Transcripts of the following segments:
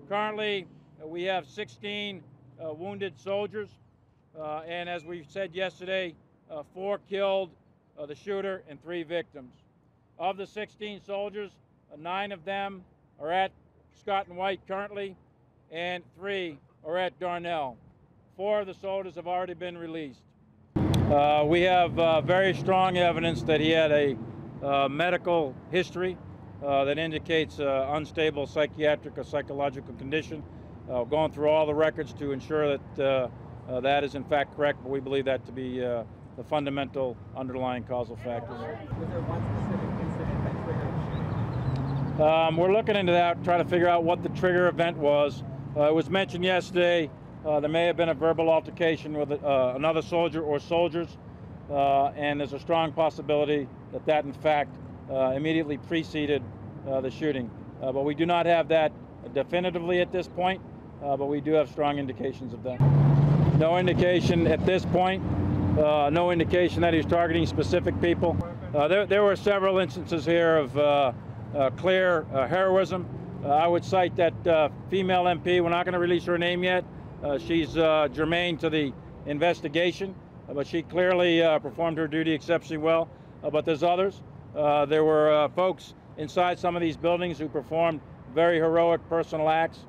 Currently, we have 16 wounded soldiers, and as we said yesterday, 4 killed, the shooter, and 3 victims. Of the 16 soldiers, 9 of them are at Scott and White currently, and 3 are at Darnall. 4 of the soldiers have already been released. We have very strong evidence that he had a medical history that indicates unstable psychiatric or psychological condition. Going through all the records to ensure that that is in fact correct, but we believe that to be the fundamental underlying causal factors. Was there one specific incident that triggered the shooting? We're looking into that, trying to figure out what the trigger event was. It was mentioned yesterday there may have been a verbal altercation with another soldier or soldiers, and there's a strong possibility that that in fact immediately preceded the shooting. But we do not have that definitively at this point, but we do have strong indications of that. No indication at this point, no indication that he's targeting specific people. There were several instances here of clear heroism. I would cite that female MP. We're not going to release her name yet. She's germane to the investigation, but she clearly performed her duty exceptionally well. But there's others. There were folks inside some of these buildings who performed very heroic personal acts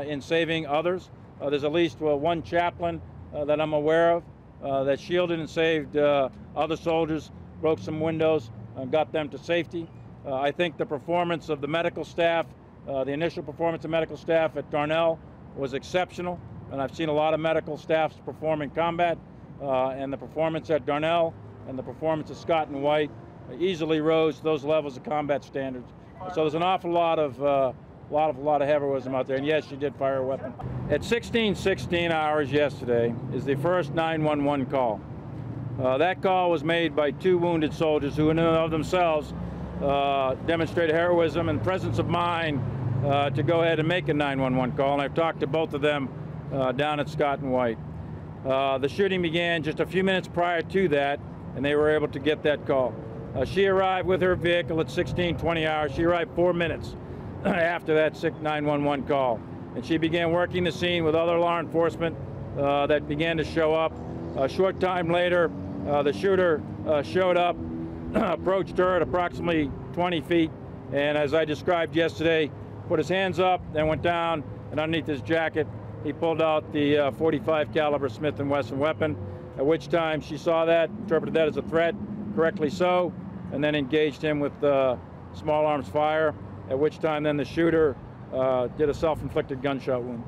in saving others. There's at least one chaplain that I'm aware of that shielded and saved other soldiers, broke some windows, got them to safety. I think the performance of the medical staff, the initial performance of medical staff at Darnall was exceptional, and I've seen a lot of medical staffs perform in combat, and the performance at Darnall and the performance of Scott and White easily rose to those levels of combat standards. So there's an awful lot of heroism out there, and yes, she did fire a weapon. At 16:16 hours yesterday is the first 911 call. That call was made by 2 wounded soldiers who in and of themselves demonstrated heroism and presence of mind to go ahead and make a 911 call, and I've talked to both of them down at Scott and White. The shooting began just a few minutes prior to that, and they were able to get that call. She arrived with her vehicle at 16:20 hours. She arrived 4 minutes after that 911 call, and she began working the scene with other law enforcement that began to show up. A short time later, the shooter showed up, approached her at approximately 20 feet, and as I described yesterday, put his hands up, then went down, and underneath his jacket, he pulled out the .45 caliber Smith & Wesson weapon, at which time she saw that, interpreted that as a threat, correctly so, and then engaged him with small arms fire, at which time then the shooter did a self-inflicted gunshot wound.